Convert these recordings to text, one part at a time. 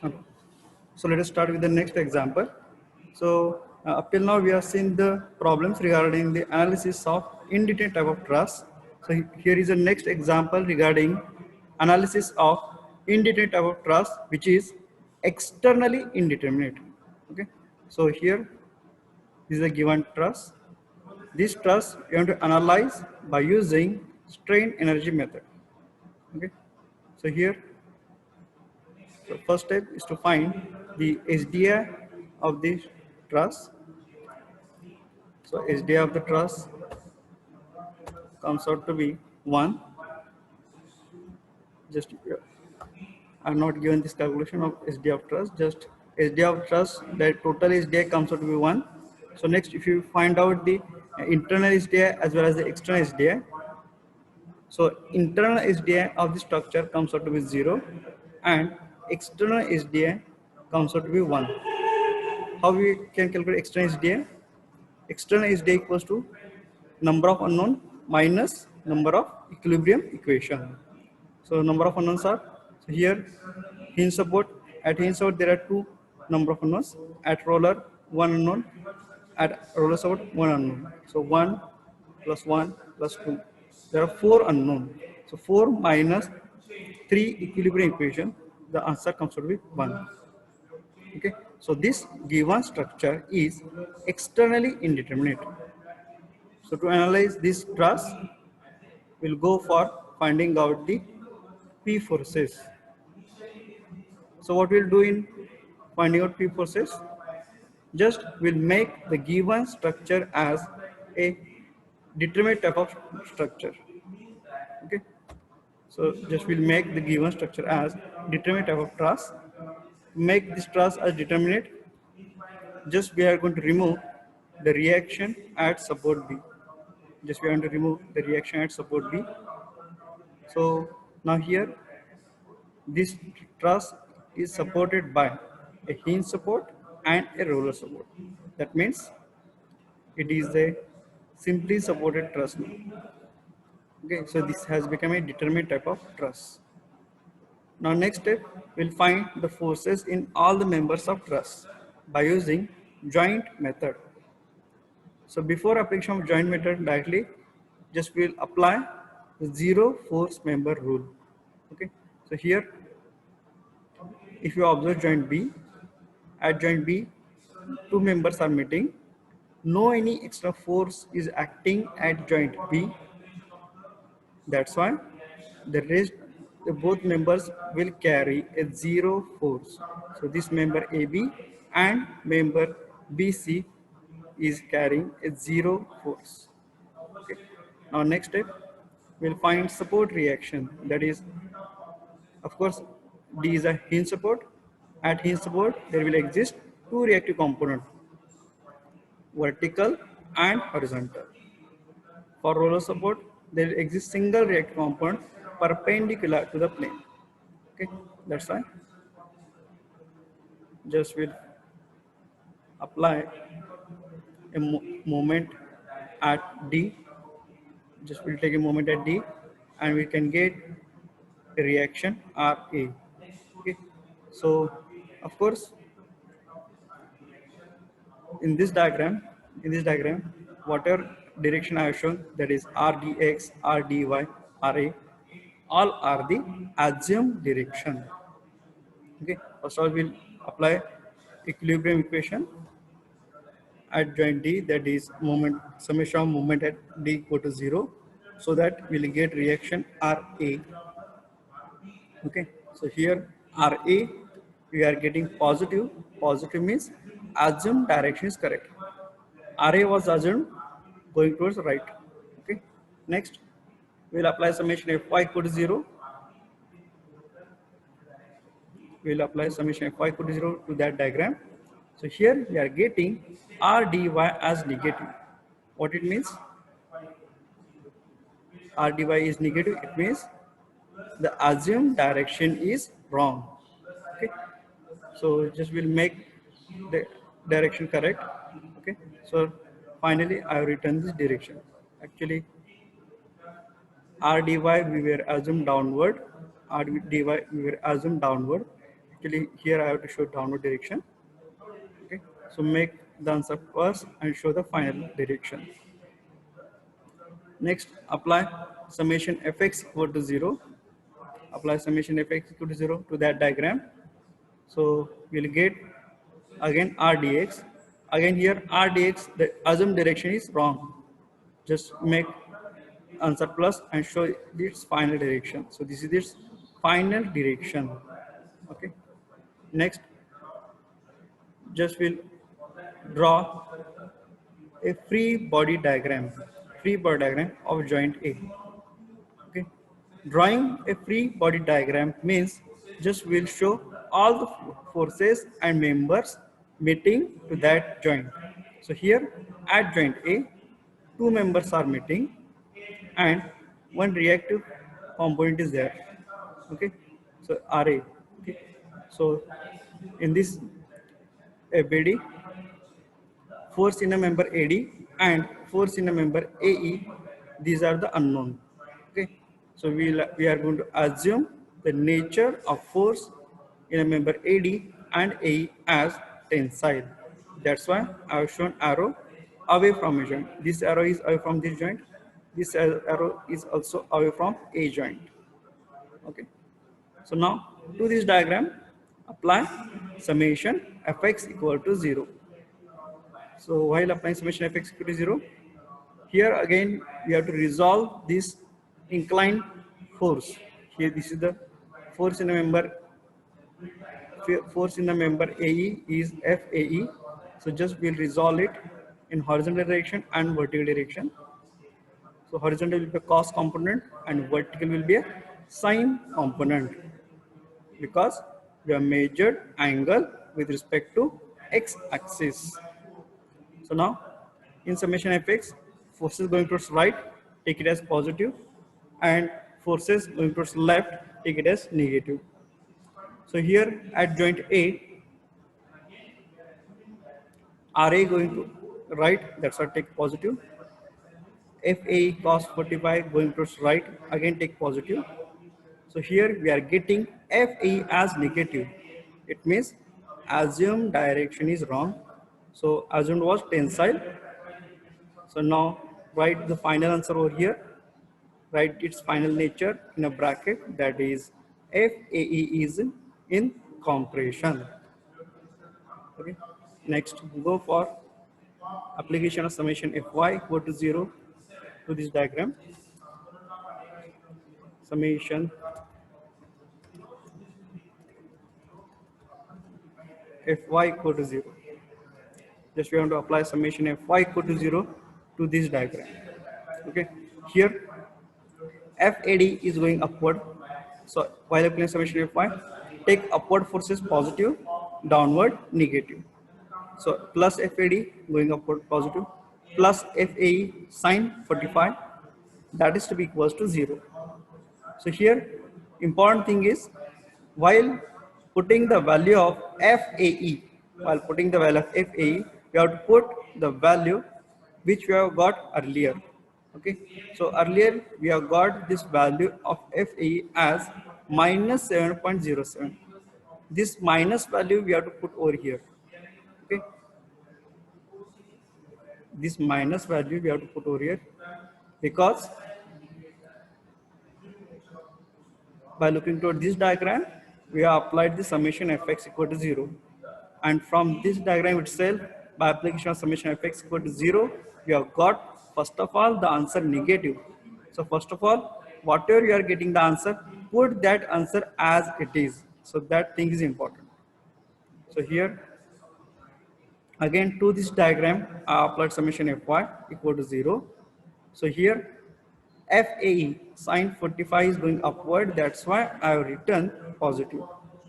Okay. So let us start with the next example. So up till now we have seen the problems regarding the analysis of indeterminate type of truss. So here is the next example regarding analysis of indeterminate type of truss, which is externally indeterminate. Okay. So here is a given truss. This truss you have to analyze by using strain energy method. Okay. So here, so first step is to find the SDI of the truss. So SDI of the truss comes out to be 1. Just I'm not given this calculation of SDI of truss. Just SDI of truss, the total SDI comes out to be 1. So next, if you find out the internal SDI as well as the external SDI, so internal SDI of the structure comes out to be 0, and external SDI comes out to be 1. How we can calculate external SDI? External SDI equals to number of unknown minus number of equilibrium equation. So number of unknowns are, so here hinge support, at hinge support there are 2 number of unknowns, at roller 1 unknown, at roller support 1 unknown. So 1 plus 1 plus 2, there are 4 unknown. So 4 minus 3 equilibrium equation, the answer comes to be 1. Okay, so this given structure is externally indeterminate. So to analyze this truss, we'll go for finding out the P forces. So what we'll do in finding out P forces, just we'll make the given structure as a determinate type of structure. Okay, so just we'll make the given structure as determinate type of truss. Make this truss as determinate, just we are going to remove the reaction at support B. Just we are going to remove the reaction at support B. So now here this truss is supported by a hinge support and a roller support. That means it is a simply supported truss now. Okay, so this has become a determinate type of truss. Now next step, we'll find the forces in all the members of truss by using joint method. So before application of joint method directly, just we'll apply the zero force member rule. Okay, so here if you observe joint B, at joint B, 2 members are meeting. No any extra force is acting at joint B. That's why the both members will carry a zero force. So this member AB and member BC is carrying a zero force. Okay. Now next step, we'll find support reaction. That is, of course, D is a hinge support. At hinge support, there will exist 2 reactive components, vertical and horizontal. For roller support, there will exist single reactive component perpendicular to the plane. Okay, that's why just will apply a moment at D. Just will take a moment at D, and we can get a reaction RA. Okay, so of course in this diagram, whatever direction I have shown, that is RDX, RDY, RA, all are the assumed direction. Okay, first of all we'll apply equilibrium equation at joint D, that is moment summation of moment at D equal to 0, so that we'll get reaction RA. Okay, so here RA we are getting positive. Positive means assumed direction is correct. RA was assumed going towards right. Okay, next we'll apply summation Fy equal to 0. We'll apply summation Fy equal to 0 to that diagram. So here we are getting RDY as negative. What it means? RDY is negative. It means the assumed direction is wrong. Okay, so just we'll make the direction correct. Okay, so finally I have written this direction. Actually RDY we were assumed downward, RDY we were assumed downward, Actually, here I have to show downward direction. Okay, so make the answer first and show the final direction. Next, apply summation fx equal to 0. Apply summation fx equal to 0 to that diagram. So we'll get again rdx. Again here rdx, the assumed direction is wrong. Just make answer plus and show its final direction. So this is its final direction. Okay. Next, just we'll draw a free body diagram of joint A. Okay. Drawing a free body diagram means just we'll show all the forces and members meeting to that joint. So here at joint A, two members are meeting and one reactive component is there. Okay, so RA. Okay, so in this FBD, force in a member AD and force in a member AE, these are the unknown. Okay, so we are going to assume the nature of force in a member AD and AE as tensile. That's why I have shown arrow away from a joint. This arrow is away from this joint. This arrow is also away from a joint. Okay, so now to this diagram, apply summation fx equal to 0. So while applying summation fx equal to 0, here again we have to resolve this inclined force. Here this is the force in a member. Force in the member AE is FAE. So just we'll resolve it in horizontal direction and vertical direction. So horizontal will be a cos component and vertical will be a sine component, because we have measured angle with respect to x-axis. So now in summation fx, forces going towards right, take it as positive, and forces going towards left, take it as negative. So here at joint A, RA going to right, that's why take positive. FA cos 45 going towards right, again take positive. So here we are getting FE as negative. It means assumed direction is wrong. So assumed was tensile. So now write the final answer over here. Write its final nature in a bracket, that is FAE is in compression. Okay. Next, go for application of summation Fy equal to 0 to this diagram. Summation Fy equal to 0. Just we want to apply summation Fy equal to 0 to this diagram. Okay. Here FAD is going upward. So while applying summation Fy, take upward forces positive, downward negative. So plus FAD going upward positive, plus FAE sine 45, that is to be equals to 0. So here important thing is, while putting the value of FAE, we have to put the value which we have got earlier. Okay, so earlier we have got this value of FAE as minus 7.07. This minus value we have to put over here. Okay, this minus value we have to put over here, because by looking toward this diagram, we have applied the summation fx equal to 0. And from this diagram itself, by application of summation fx equal to 0, we have got, first of all, the answer negative. So first of all, whatever you are getting the answer, put that answer as it is. So that thing is important. So here, again to this diagram, I applied summation Fy equal to 0. So here, FAE sine 45 is going upward, that's why I have written positive.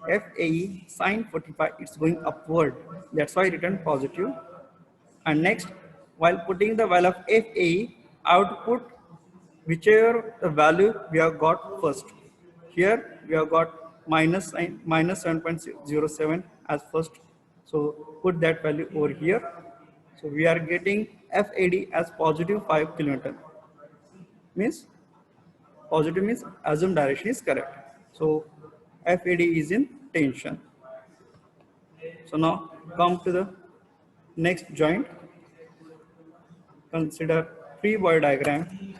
FAE sine 45 is going upward, that's why I written positive. And next, while putting the value of FAE, I have to put whichever the value we have got first. Here we have got minus 7.07 as first. So put that value over here. So we are getting FAD as positive 5 kilonewton. Means positive means assumed direction is correct. So FAD is in tension. So now come to the next joint. Consider free body diagram.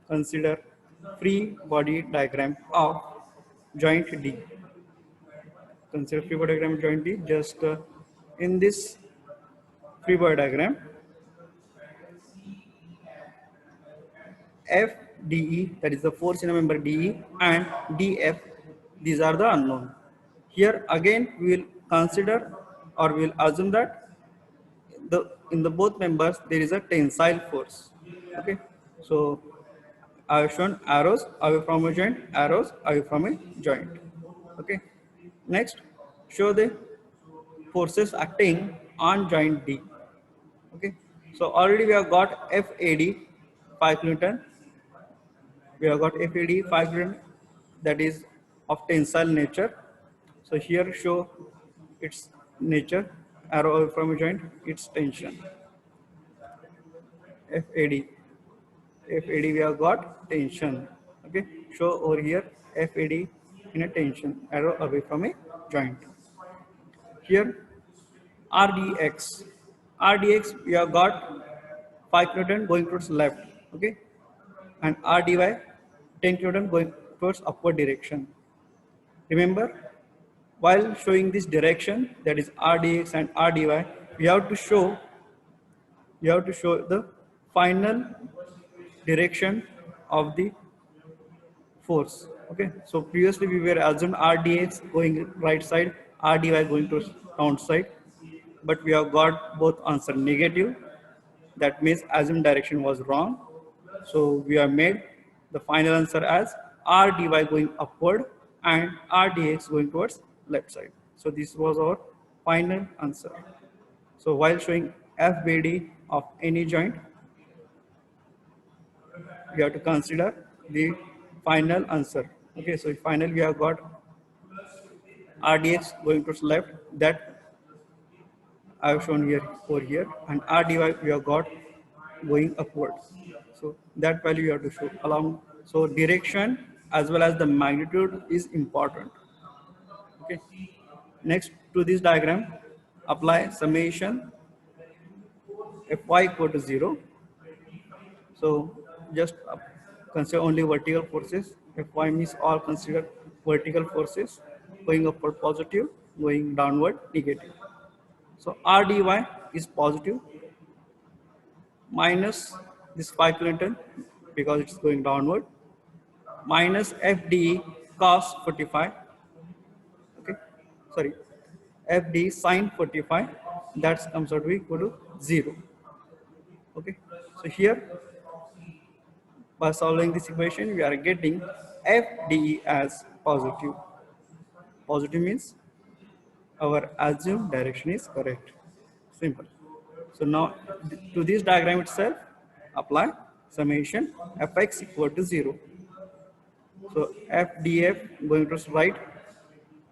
Consider free body diagram of joint D. Consider free body diagram of joint D. Just in this free body diagram, FDE, that is the force in a member DE, and DF, these are the unknown. Here again we will consider, or we will assume that in the both members there is a tensile force. Okay, so I have shown arrows away from a joint, arrows away from a joint. Okay, next show the forces acting on joint D. Okay, so already we have got FAD 5 Newton. We have got FAD 5 Newton, that is of tensile nature. So here show its nature, arrow away from a joint, its tension. FAD. FAD we have got tension. Okay, show over here FAD in a tension, arrow away from a joint. Here RDX. RDX we have got 5 Newton going towards left. Okay, and RDY 10 Newton going towards upward direction. Remember, while showing this direction, that is RDX and RDY, we have to show the final direction of the force. Okay, so previously we were assumed RDX going right side, RDY going to down side, but we have got both answer negative. That means assumed direction was wrong. So we have made the final answer as RDY going upward and RDX going towards left side. So this was our final answer. So while showing FBD of any joint, we have to consider the final answer. Okay, so finally we have got RDX going towards left, that I have shown here over here, and RDY we have got going upwards. So that value you have to show along. So direction as well as the magnitude is important. Okay. Next to this diagram, apply summation Fy equal to 0. So just consider only vertical forces. Fy means all consider vertical forces, going upward positive, going downward negative. So RDY is positive, minus this 5 Newton because it's going downward, minus FDE cos 45. Okay, sorry, FD sine 45, that comes out to be equal to 0. Okay, so here by solving this equation we are getting FDE as positive. Positive means our assumed direction is correct. Simple. So now to this diagram itself, apply summation Fx equal to 0. So FDF going to right,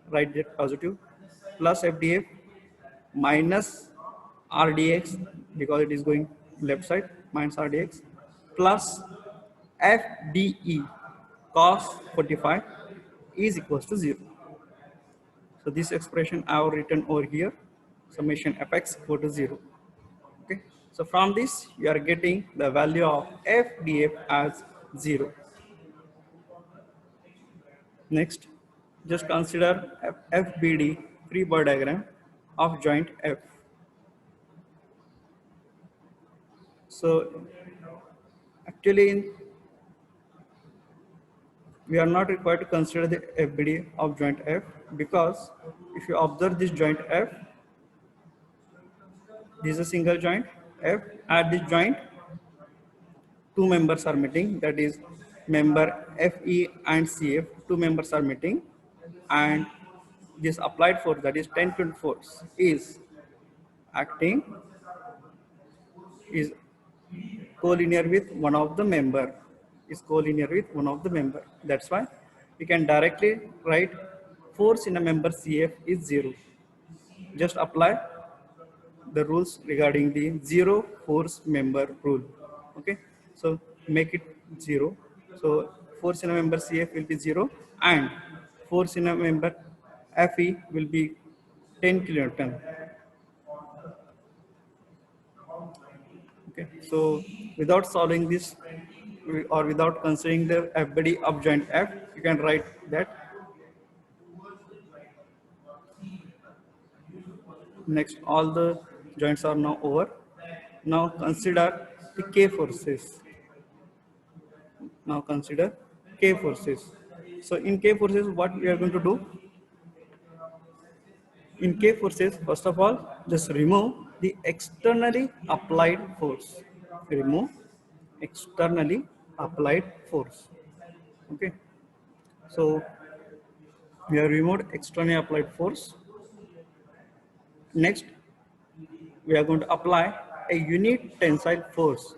right that positive, plus FDF minus RDX because it is going left side, minus RDX, plus FDE cos 45 is equals to 0. So this expression I have written over here, summation Fx equal to 0. Okay. So from this you are getting the value of FDF as 0. Next, just consider FBD free body diagram of joint F. So actually we are not required to consider the FBD of joint F, because if you observe this joint F, this is a single joint F. At this joint, two members are meeting, that is member FE and CF, two members are meeting, and this applied force, that is 10-Newton force, is acting, is collinear with one of the member, That's why we can directly write force in a member CF is 0. Just apply the rules regarding the 0 force member rule. Okay, so make it 0. So force in a member CF will be 0 and force in a member FE will be 10 kilonewton. Okay, so without solving this or without considering the FBD of joint F, you can write that. Next, all the joints are now over. Now consider the K forces. Now consider K forces. So in K forces, what we are going to do? In K forces, first of all, just remove the externally applied force. Remove externally applied force. Okay. So we have removed externally applied force. Next, we are going to apply a unit tensile force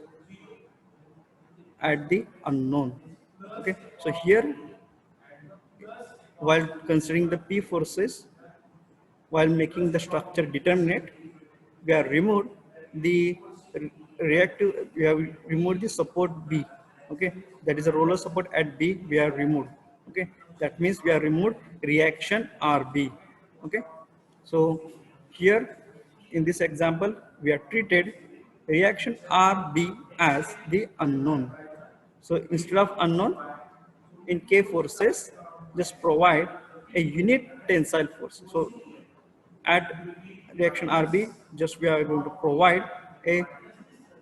at the unknown. Okay. So here, while considering the P forces, while making the structure determinate, we have removed the reactive, we have removed the support B. Okay, that is a roller support at B, we have removed. Okay, that means we have removed reaction RB. Okay, so here in this example, we have treated reaction RB as the unknown. So instead of unknown, in K forces, just provide a unit tensile force. So at reaction RB, just we are going to provide a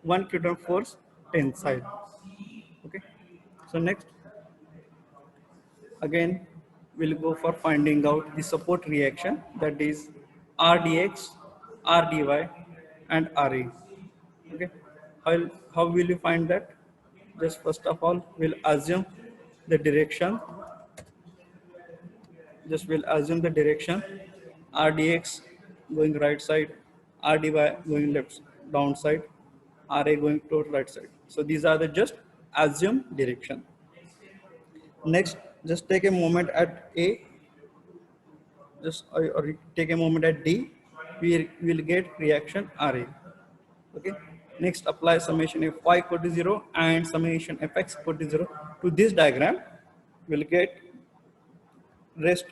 1 kilonewton force tensile. Okay. So next, again, we'll go for finding out the support reaction, that is RDX, RDY, and RA. Okay. How will you find that? Just first of all, we'll assume the direction. Just we'll assume the direction. RDX going right side, RDY going left down side, RA going to right side. So these are the just assume direction. Next, just take a moment at A, just or take a moment at D, we will get reaction RA. Okay. Next, apply summation Fy equal to 0 and summation Fx equal to 0 to this diagram. We'll get rest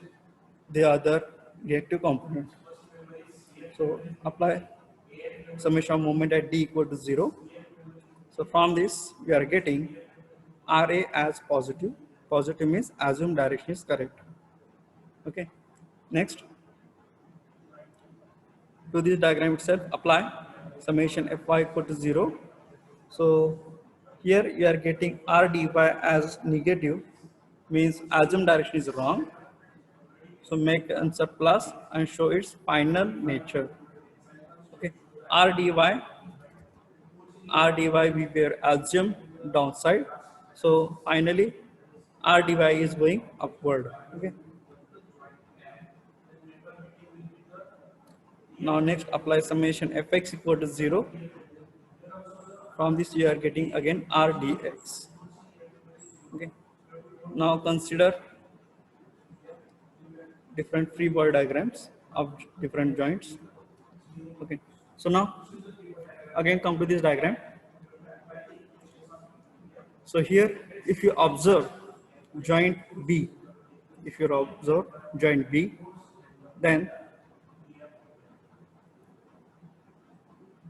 the other reactive component. So apply summation of moment at D equal to 0. So from this, we are getting RA as positive. Positive means assumed direction is correct. Okay. Next, to this diagram itself, apply summation Fy equal to 0. So here you are getting RDY as negative, means assumed direction is wrong. So make answer plus and show its final nature. Okay. RDY we were assumed downside. So finally RDY is going upward. Okay. Now next, apply summation Fx equal to 0. From this you are getting again RDX. Okay. Now consider different free body diagrams of different joints. Okay. So now again come to this diagram. So here, if you observe joint B, if you observe joint B, then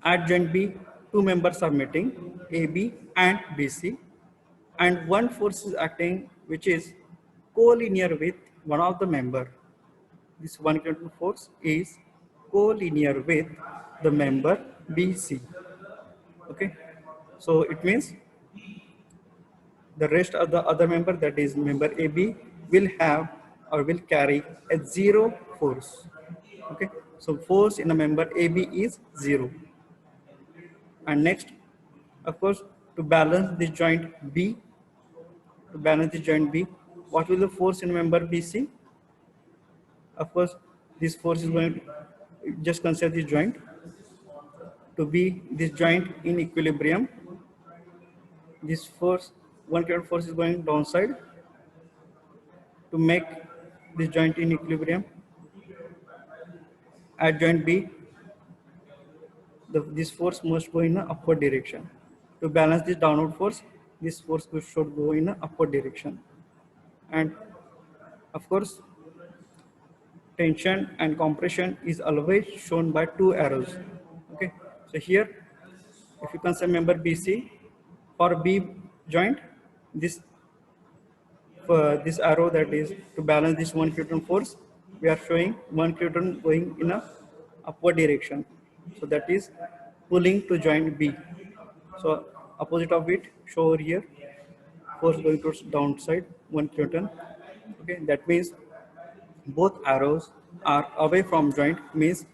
at joint B, two members are meeting, AB and BC, and one force is acting which is collinear with one of the member. This 1 kilonewton force is collinear with the member BC. Okay, so it means the rest of the other member, that is member AB, will have or will carry a zero force. Okay, so force in a member AB is 0. And next, of course, to balance this joint B, what will the force in member BC? Of course, this force is going to, just consider this joint to be this joint in equilibrium. This force, 1 kilonewton force, is going downside to make this joint in equilibrium. At joint B, this force must go in an upward direction. To balance this downward force, this force should go in an upward direction. And of course, tension and compression is always shown by two arrows. Okay, so here if you consider member BC, for B joint, this this arrow, that is to balance this 1 kilonewton force, we are showing 1 kilonewton going in a upward direction. So that is pulling to joint B. So opposite of it, show over here, force going towards downside 1 kilonewton. Okay, that means both arrows are away from joint, means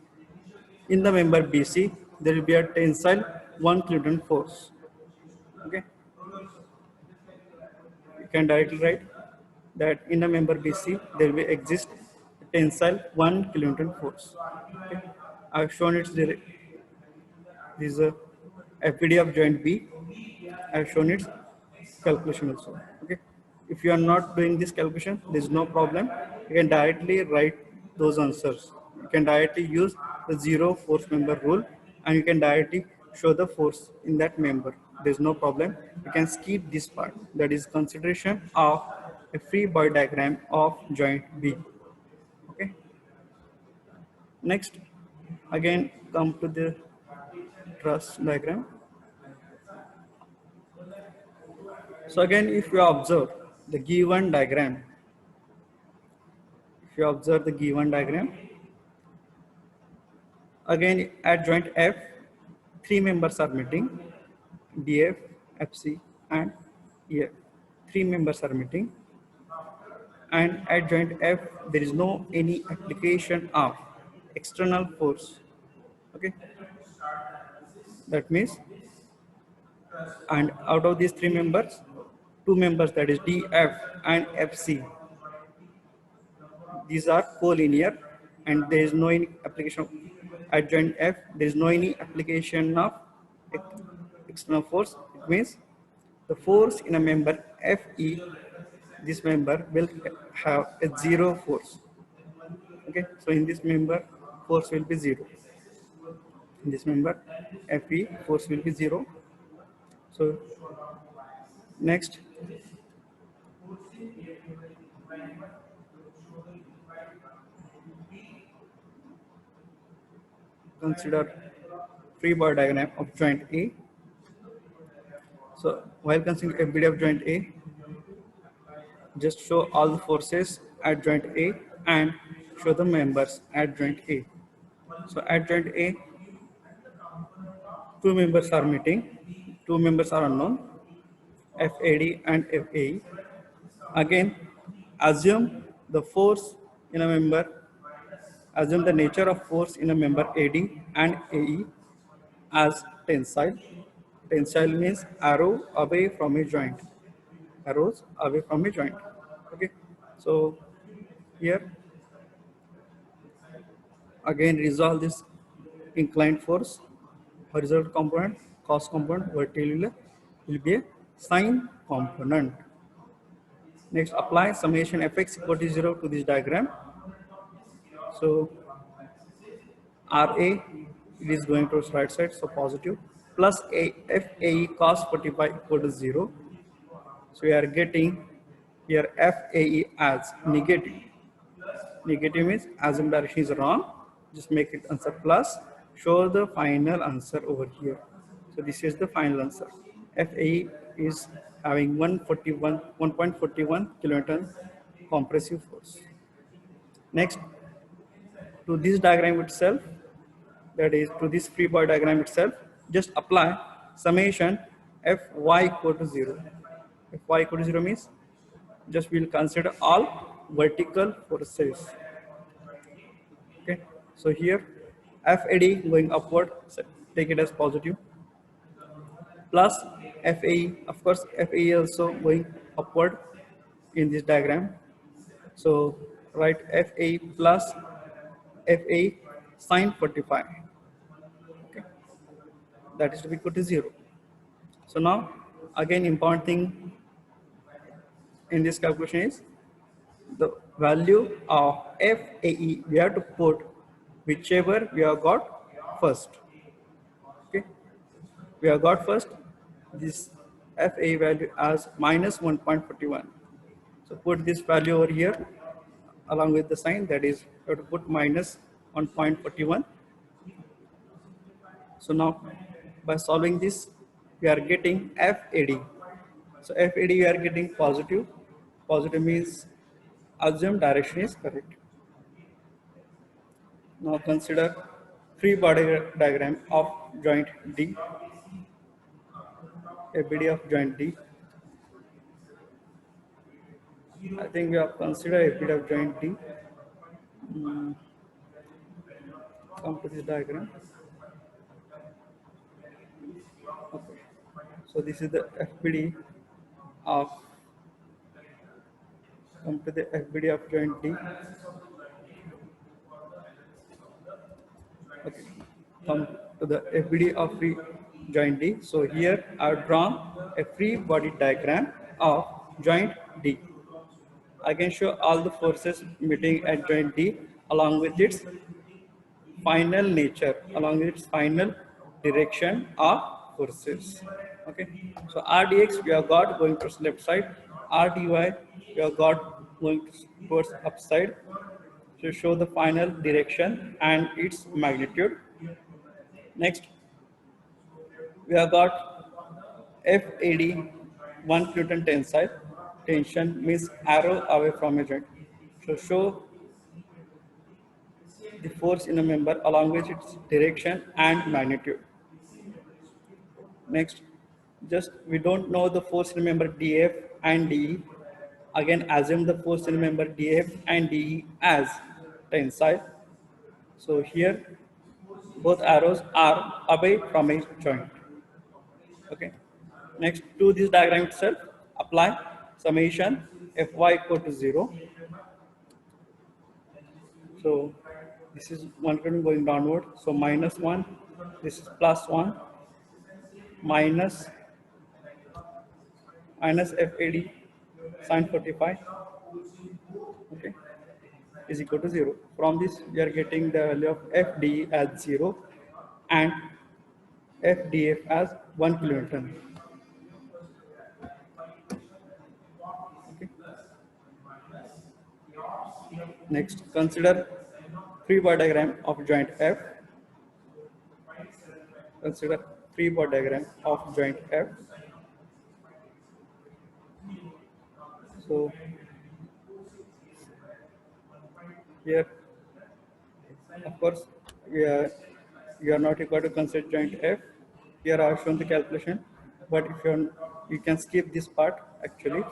in the member BC there will be a tensile 1 kilonewton force. Okay, you can directly write that in a member BC there will exist tensile 1 kilonewton force. Okay. I have shown its this is a FPD of joint B. I have shown its calculation also. Okay. If you are not doing this calculation, there is no problem. You can directly write those answers. You can directly use the zero force member rule, and you can directly show the force in that member. There is no problem. You can skip this part. That is consideration of a free body diagram of joint B. Okay. Next, again come to the truss diagram. So again, if you observe the given diagram, again at joint F, three members are meeting, DF, FC, and EF. Three members are meeting, and at joint F there is no any application of external force. Okay, that means, and out of these three members, two members, that is DF and FC, these are collinear, and there is no any application at joint F. There is no any application of external force. It means the force in a member FE, this member will have a zero force. Okay, so in this member force will be zero. In this member FE, force will be zero. So next, consider free body diagram of joint A. So while considering FBD of joint A, just show all the forces at joint A and show the members at joint A. So at joint A, two members are meeting, two members are unknown, FAD and FAE. Again, assume the force in a member, assume the nature of force in a member AD and AE as tensile. Tensile means arrow away from a joint. Arrows away from a joint. Okay. So here again resolve this inclined force, horizontal component, cos component, vertical will be a sine component. Next, apply summation fx equal to 0 to this diagram. So RA, it is going towards right side, so positive, plus FAE cos 45 equal to 0. So we are getting here FAE as negative. Negative means assume direction is wrong, just make it answer plus, show the final answer over here. So this is the final answer. FAE is having 1.41 kilonewton compressive force. Next, to this diagram itself, that is to this free body diagram itself, just apply summation Fy equal to 0. Fy equal to 0 means just we'll consider all vertical forces. Okay, so here FAD going upward, so take it as positive, plus FAE, of course FAE also going upward in this diagram. So write FAE plus FAE sine 45. Okay, that is to be equal to 0. So now again important thing in this calculation is the value of FAE we have to put whichever we have got first. Okay, we have got first this FAE value as minus 1.41. So put this value over here. along with the sign, that is you have to put minus on 0.41. So now by solving this, we are getting FAD. So FAD we are getting positive. Positive means assumed direction is correct. Now consider free body diagram of joint D. FBD of joint D. I think we have considered FBD of joint D. Come to this diagram. Okay. So this is the FBD of, come to the FBD of joint D. Okay. Come to the FBD of free joint D. So here I have drawn a free body diagram of joint D. I can show all the forces meeting at joint D along with its final nature, along with its final direction of forces. Okay, so RDX we have got going towards left side, RDY we have got going towards upside to show the final direction and its magnitude. Next, we have got FAD 1 Newton tensile. Tension means arrow away from a joint. So show the force in a member along with its direction and magnitude. Next, just we don't know the force in a member DF and DE. Again, assume the force in a member DF and DE as tensile. So here, both arrows are away from a joint. Okay. Next, to this diagram itself, apply summation Fy equal to 0. So this is one current going downward. So minus 1, this is plus 1, minus FAD sine 45, okay, is equal to 0. From this, we are getting the value of FDE as 0 and FDF as 1 kilonewton. Okay. Next, consider free body diagram of joint F. Consider free body diagram of joint F. So here, of course, we are not required to consider joint F. Here I have shown the calculation, but if you can skip this part actually,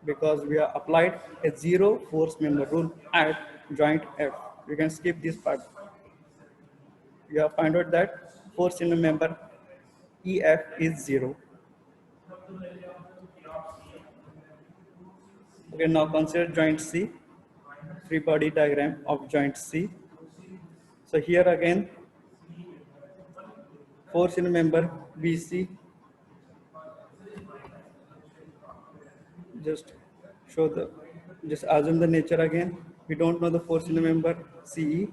because we have applied a zero force member rule at joint F. You can skip this part. You have found out that force in a member EF is 0. Okay, now consider joint C, free body diagram of joint C. So here again, force in a member BC. Just assume the nature again. We don't know the force in the member CE.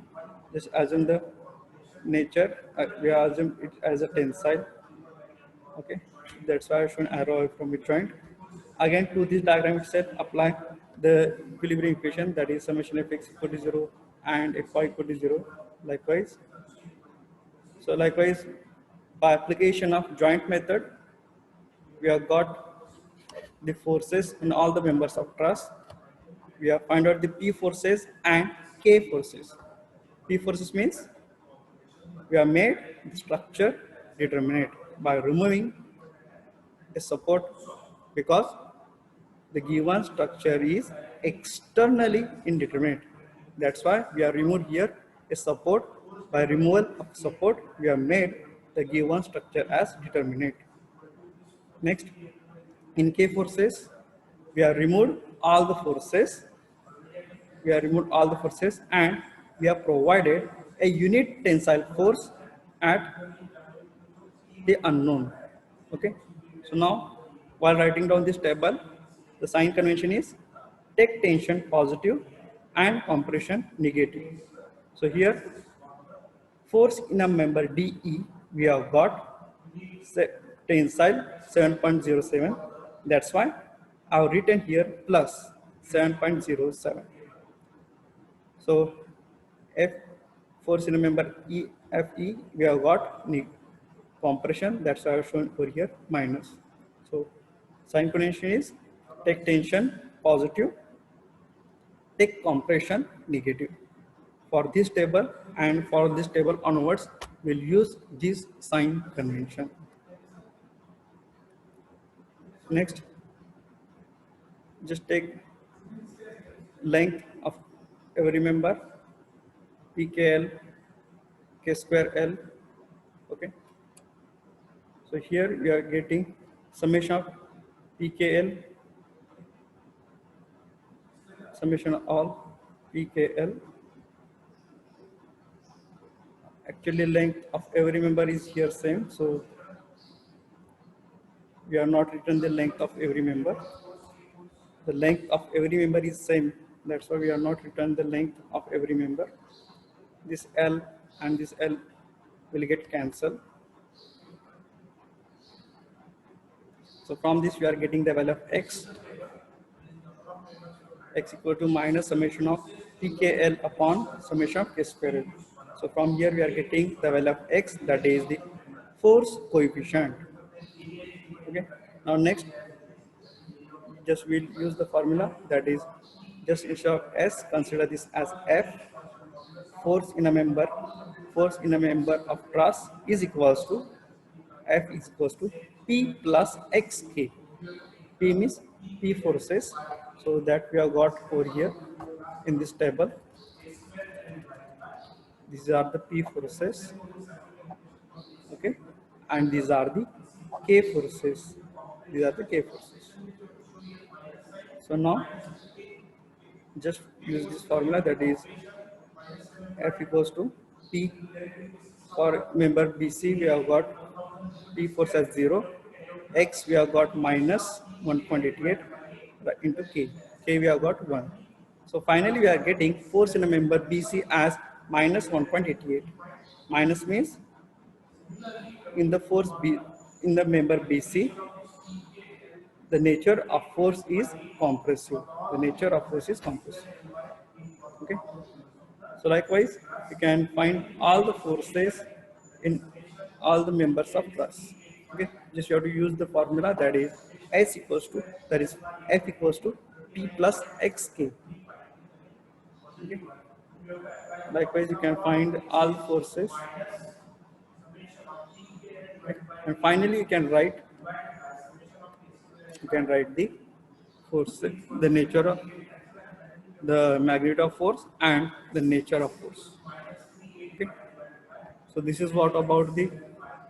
Just assume the nature. We assume it as a tensile. Okay, that's why I've shown arrow away from the joint. Again, to this diagram itself, apply the equilibrium equation, that is summation Fx equal to 0 and Fy equal to 0. Likewise. So likewise, by application of joint method, we have got the forces in all the members of truss. We have found out the P forces and K forces. P forces means we have made the structure determinate by removing a support, because the given structure is externally indeterminate. That's why we have removed here a support. By removal of support, we have made the given structure as determinate. Next, in K forces, we have removed all the forces. And we have provided a unit tensile force at the unknown. Okay. So now, while writing down this table, the sign convention is take tension positive and compression negative. So here, force in a member DE, we have got tensile 7.07. That's why I have written here plus 7.07. So F force in a member EFE, we have got compression, that's why I have shown over here minus. So sign convention is take tension positive, take compression negative. For this table and for this table onwards, we'll use this sign convention. Next, just take length of every member, PKL, K square L, okay. So here we are getting summation of PKL, summation of all PKL. Actually length of every member is here same, so we are not written the length of every member. The length of every member is same, that's why we are not written the length of every member. This L and this L will get cancelled. So from this we are getting the value of x equal to minus summation of PKL upon summation of K square L. So from here we are getting the value of x, that is the force coefficient. Okay. Now next, just we'll use the formula, that is just instead of S, consider this as F. Force in a member of truss is equals to F is equals to P plus XK. P means P forces, so that we have got over here in this table. These are the P forces, okay, and these are the K forces. These are the K forces. So now just use this formula, that is F equals to P. For member BC we have got P force as 0, X we have got minus 1.88 into K. K we have got 1. So finally we are getting force in a member BC as minus 1.88. Minus means in the force B, in the member BC, the nature of force is compressive. The nature of force is compressive. Okay. So likewise, you can find all the forces in all the members of truss. Okay, just you have to use the formula, that is S equals to, that is F equals to P plus XK. Okay. Likewise, you can find all forces. Okay. And finally, you can write the force, the nature of the magnitude of force and the nature of force. Okay. So this is what about the